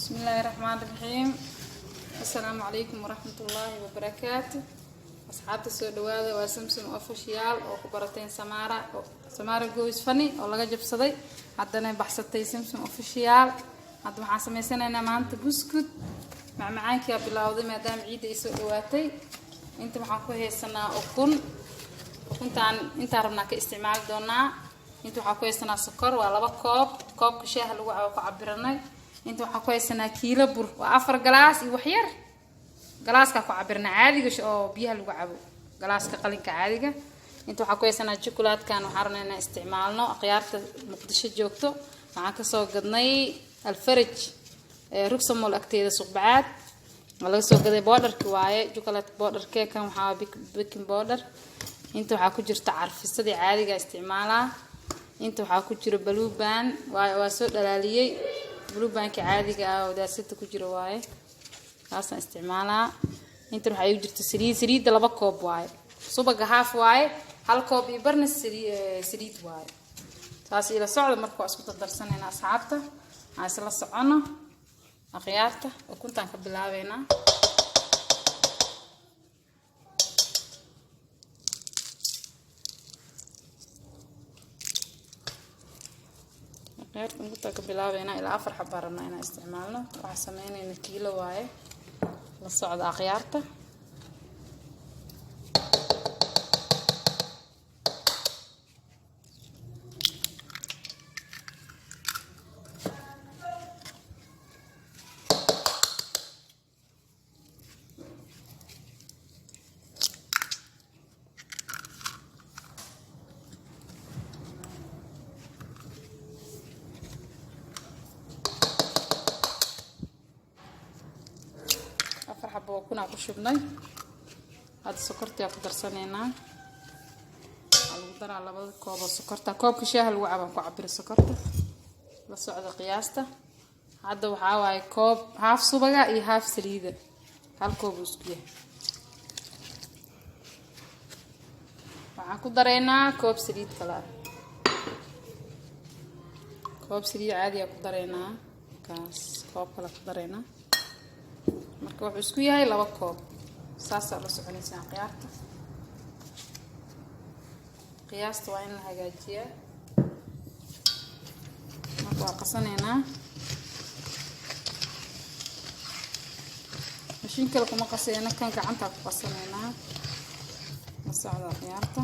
بسم الله الرحمن الرحيم. السلام عليكم ورحمة الله وبركاته. أصحاب السوداء وسمسم أوفيشيال أو خبرتين سمارة جوز فني أو لقى جب صدي عندنا بحثتي سمسم أوفيشيال عندنا حاسمي سنة أنا ما أنت بسكت معاك يا بلاوضي ما دام عيد السوداء أنت معاكوا هي السنة أكون وكنت أنت عرفنا كاستعمال دونا أنت معاكوا السنة سكر ولا كوب كشاه اللي هو عبرنا أنت waxaa ku kiilo bur waa 4 galaas iyo wax yar galaaska ku cabirna caadiga oo biyaha lagu cabo galaaska qalinka caadiga inta waxaa ku haysanaa chocolatekan waxaan rabnaa isticmaalno aqyaarta muqdisho joogto waxaan ka soo gadnay alfaraj ruxamol agteeda suqbaad laga soo gaday powderki waaye chocolate powderke kan waxaa baking powder inta waxaa ku jirta carfisadii caadiga isticmaalaa inta waxaa ku jira blue band waa soo dhalaaliyay blue bank عادي أو داسته كجرا واي خاصة استعمالها أنت رح يوجد سريد لبا كوب واي صوبة هاف واي هل كوب يبرن سريد واي خاصة إلى صعد مركو أسكت الدرسان هنا أصحابته عايز الله صعنا أخيارته وكنت أنقبلها بينا كنت كبلاوينا إلى 4 حبة ربنا استعمالنا راح سمينا كيلو واي للصعد أخيارته حبة وكنا كشبناي هذا سكرتي أقدر سنينا أقدر على بعض كوب السكرتة كوب كشاه الوعبة كعبر السكرتة بس على قياسته هذا وحاوي كوب هاف صبغة إيه هاف سريدة هالكوب وسكيه وعاكو درينا كوب سريد كلا كوب سريد عادي أقدر درينا كاس كوب كلا درينا marka wuxuu isku yahay 2 koob saas la soconaysan qiyaasta waa in la hagaajiyaa marka waa qasanayna mashiin kale kuma qasayna kan gacanta ku qasanayna la socda qiyaasta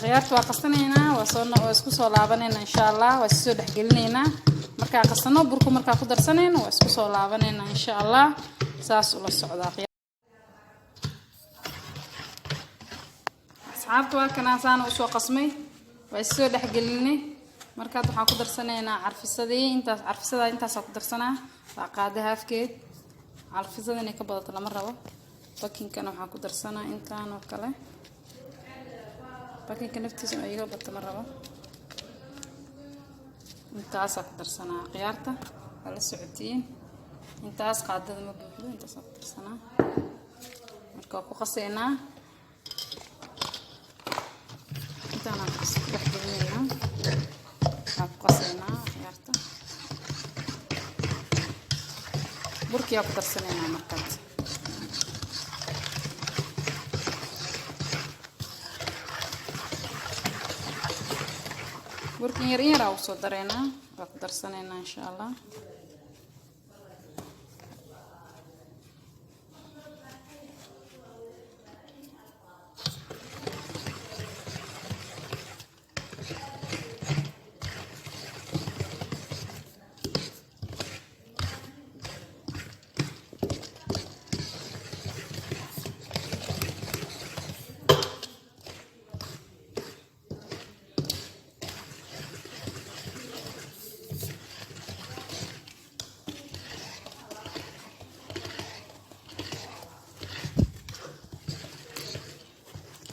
خيارته وقصنينا وصلنا واسكو لابنينا إن شاء الله واسكو دحجلنينا مركا قصنا بركو مركا قدر سنين واسكو لابنينا إن شاء الله ساس ولا السعودة أصحابته وكنا سانا وسوا قسمي واسكو دحجلني مركا تحا قدر سنينا عرف الصدي انت قدر سنة فقادها في كيد عرف الصدي اني كبضت لمرة لكن كانوا حا قدر سنة انتان وكله لكن كنفتي ما يقول بتمرة انت عسى قدر سنة قيارته على السعوديين انت عسى قاعدة ما بقوله انت قدر سنة مركوكو قصينا انت انا بحجمينا قصينا قيارته بركي قدر سنة مركات بركين يرين راو صدرنا بقدر سنينا إن شاء الله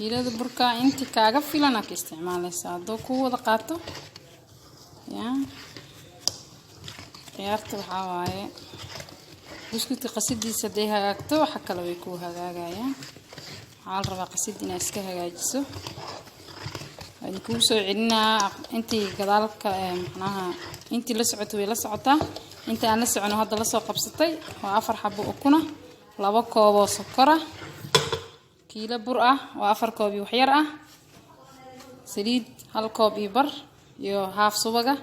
kiilada burka intii kaaga filan ka isticmaalaysaa hadoo ku wada qaato yaa ciyaarta waxaa waaye buskudka qasidiisa day hagaagto waxa kale way ku hagaagayaan waxaa la rabaa qasid inaad iska hagaajiso ay ku soo celinaa intii gadaalka macnaha intii la socoto way la socotaa inta aan la socono hadda la soo qabsatay waa 4 xabo ukuna 2 koob oo sokor ah kiilo bur ah waa 4 koob wax yar ah saliid 1 koob iyo bar iyo haaf subaga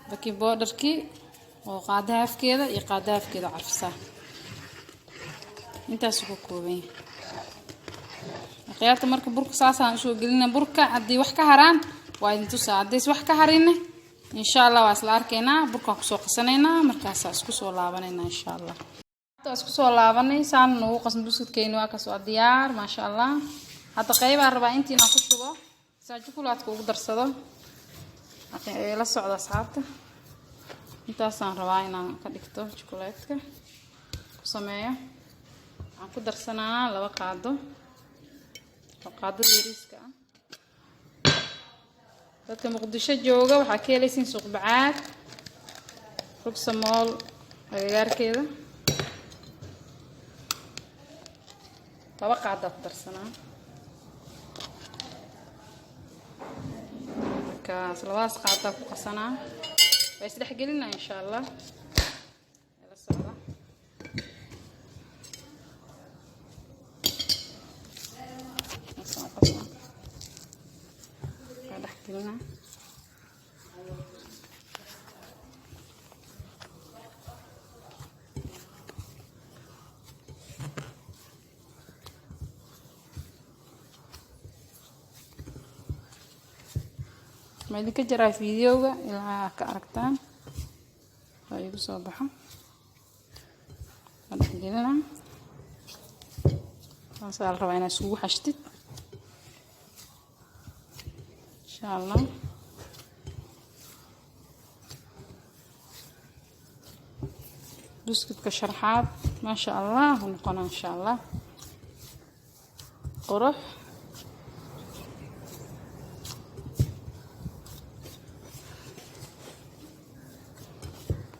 baking powderkii oo qaada afkeeda iyo qaada afkeeda carfisa intaas ku koobay qiyaasta marka burka saasaan soo gelina burka hadii wax ka haraan waa intu saacadays wax ka harin insha Allah waa isla arkeena burka ku soo qasaneynaa markaas isku soo laabaneynaa insha Allah isku soo laabanay saan noo qasn buskudkeena waa ka soo diyaar ma sha Allah hadda qayba rabaa intiina ku shubo saajukulaadka ugu darsado la socda asxaabta intaasaan rabaa inaan ka dhigto chocolateska ku sameeyo aan ku darsanaa 2 qaado yariiska ah dadka Muqdisho jooga waxa ka helaysiin suuq bacaad rugsamool agagaarkeeda 2 qaado ku darsanaa kaas 2 qaado ku qasanaa way isdhex gelinaa insha Allah la socda gelina ma idinka jira fiidiyoga ilaa ka aragtaan oo igu soo baxo hadda gelina waan rabaa inaan isugu xashtid إن شاء الله بسكت كشرحات ما شاء الله ونقنا إن شاء الله قرح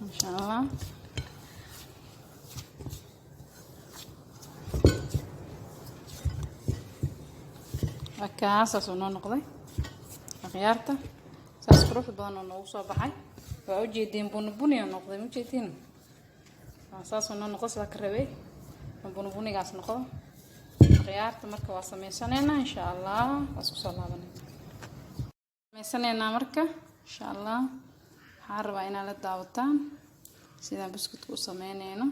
إن شاء الله أكاس أصلا نقضي خيارته ساس قروح بدن oo noogu soo baxay waa u jeedin bunbuni oo noqday ma jeedin saas oo noqdo sida ka rabay bunbunigaas noqdo khiyaarta marka waa sameeysanayna insha Allah isku soo laabanayna sameeysanayna marka insha Allah waxaan rabaa inaad la daawataan sida buskudka u sameeynayno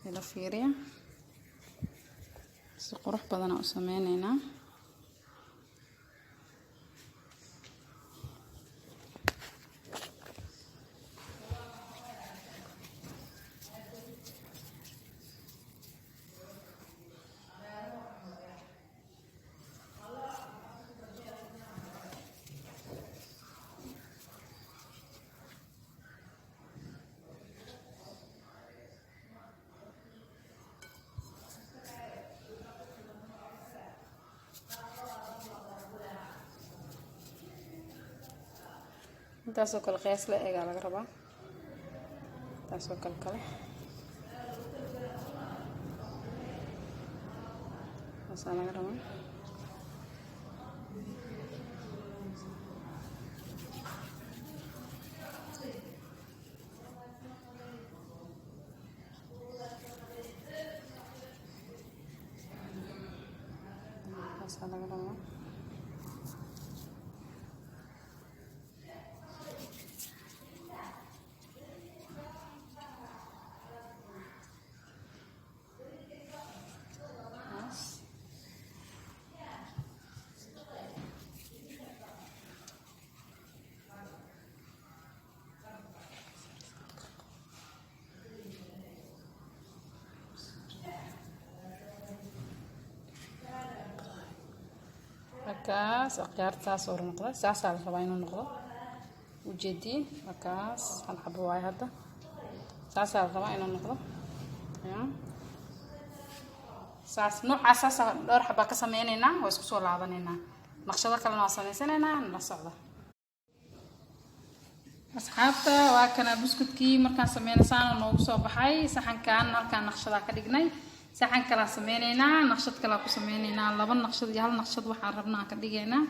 ila fiiriya si qurux badan u sameeynayna intaasoo kale qiyaas la eega laga rabaa taasoo kale waxa laga rabaa kaas aqyaartaas oo noqdo saas la rabaa inuu noqdo ujeedii kaas hal xabo waay hadda saas la rabaa inuu noqdo saas noocaas saas dhowr xabba ka sameeynayna oo isku soo laabanayna naqshado kale oo sameeysanayna la socda asxaabta waa kana buskudkii markaan sameeynaysan noogu soo baxay saxankan halkaan naqshada ka dhignay saxan kala sameeynayna naqshad kala ku sameeynayna laba naqshad iyo hal naqshad waxaan rabnaa ka dhigaynaa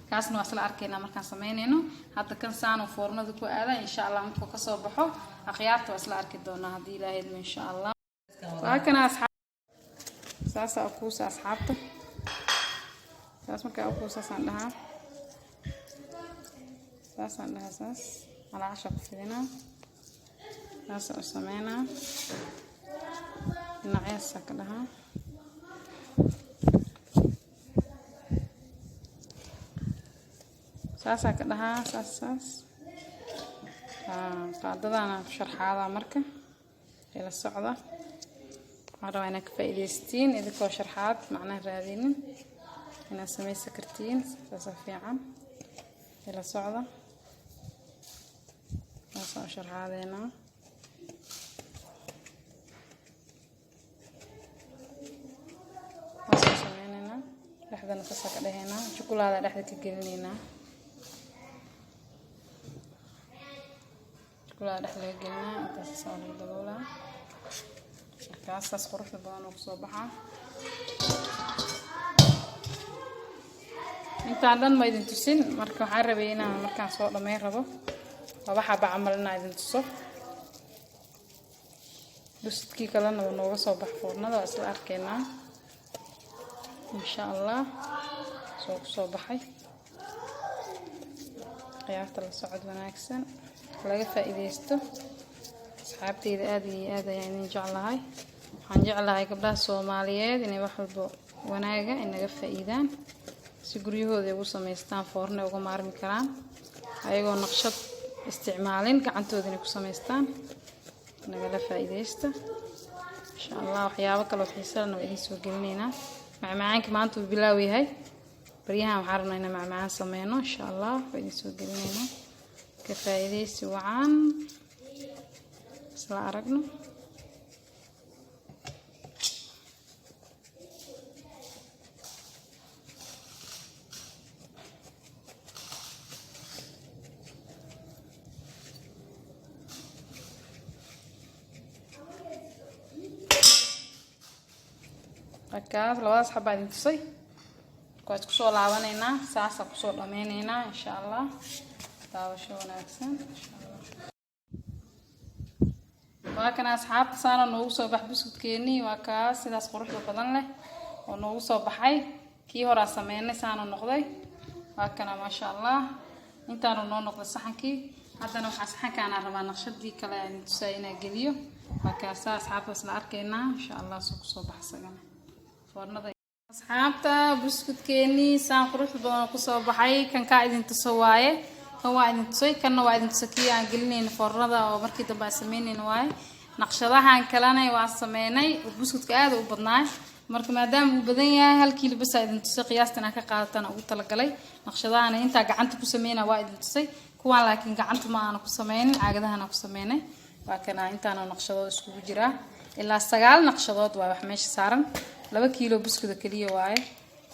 kaasna waa isla arkaynaa markaan sameeynayno hadda kan saan oo foornada ku aada insha Allah markuu ka soo baxo akhyaarta waa isla arki doonaa hadii Ilaahay idmo insha Allah waa kana saasa ku asxaabta saas markaa ku saasan dhaha saasan dhaha saas ala casha ku fidina saas oo sameeyna nacaysa ka dhaha saasa ka dhaha saas qaadadana sharxaada marka ila socda waxaan inaa ka faa'iidaystiin idinkoo sharxaad macnaha raadinin inaa samaysa kartiin saas fiican ila socda saas sharxaadeena saas sameynayna dhexdana ka soo dhaheena chocolate dhexda ka gelinayna chocolate dhexda ka gelinayna intaas soo daboola kaasas quruxda badan oo soo baxa intaan dhan ma idin tusin marka waxaan rabay inaan markaan soo dhameey rabo waxa bacmalna idin tuso buskudkii kalena oo nooga soo bax foornada isla arkaynaa insha Allah soo baxay qiyaasta la socod wanaagsan laga faa'iideysto asxaabteyda aad iyo aad ayaan jeclahay waxaan jeclahay gabdhaha Soomaaliyeed inay wax walba wanaaga inaga faa'iidaan si guryahooda ugu sameystaan foorno uga maarmi karaan ayagoo naqshad isticmaalin gacantooda inay ku sameystaan naga faa'iideysta insha Allah waxyaabo kale oo xiiso leh idin soo gelinayna macmacaanka maanta uu bilaaw yahay bariyahan waxaan rabnaa inaan macmacaan sameeyno insha Allah idin soo gelinayna ka faa'iideysi wacan isla aragno akaas labadaas xabba idin tusay waxaan isku soo laabanayna saasa ku soo dhameynayna insha Allah daawasho wanaagsan insha Allah waa kana asxaabta saana noogu soo bax buskudkeeni waa kaas sidaas quruxda badan leh oo noogu soo baxay kii hore sameeynay saana noqday waa kana ma sha Allah intaan noo noqday saxankii haddana waxa saxankaan rabaa naqshadii kale aan tusay inaan geliyo waa kaas asxaabta isla arkayna insha Allah soo baxsagana foornada asxaabta buskudkeeni saan quruxda badan ku soo baxay kan ka idin tuso waaye kan waa idin tusay kan waa idin tusay aan gelinayna foornada oo markii dambe sameeynayna waaye naqshadahan kalena waa sameeynay buskudka aad u badnaay marka maadaama uu badan yahay hal kiilo bas idin tusay qiyaastan ka qaadatan ugu talagalay naqshadahan inta gacanta ku sameeyna waa idin tusay kuwan laakiin gacanta ma aan ku sameeynin caagadahan ku sameeynay waa kana intaan naqshado isku jira ilaa 9 naqshadood waa wax meesha saaran 2 kiilo buskuda kaliya waaye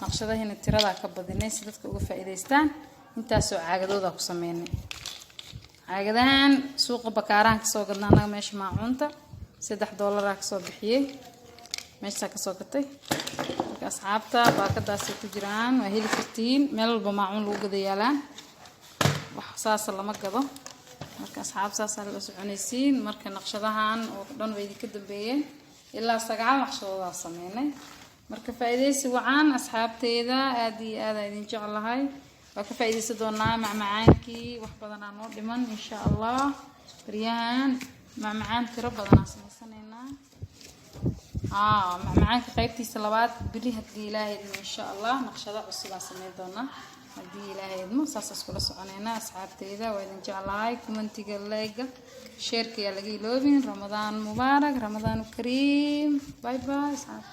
naqshadaheena tirada ka badinay si dadka uga faa'iideystaan intaas oo caagadooda ku sameeynay caagadahan suuqa bakaarahan ka soo gadnaa anaga meesha maacuunta $3 ka soo bixiyay meesha ka soo gatay marka asxaabta baakadaas ku jiraan waa heli kartiin meel walba maacuun lagu gado yaalaan wax saas lama gado marka asxaab saas la soconaysiin marka naqshadahan oo dhan way idinka dambeeyeen ilaa 9 naqshadood sameeynay marka faa'iideysi wacan asxaabteeda aad iyo aad idin jeclahay waa ka faa'iideysan doonaa macmacaankii wax badan aan oo dhiman insha Allah bariyahan macmacaan tiro badan aan sameeysanayna macmacaanka qaybtiisa labaad biri hadii Ilaahay insha Allah naqshada cusub aan sameey doonaa hadii Ilaahay idmo saas isku la soconayna asxaabteeda waa idin jeclahay commentiga like share ka laga iloobin Ramadan Mubarak Ramadan Kareem bye bye asxaab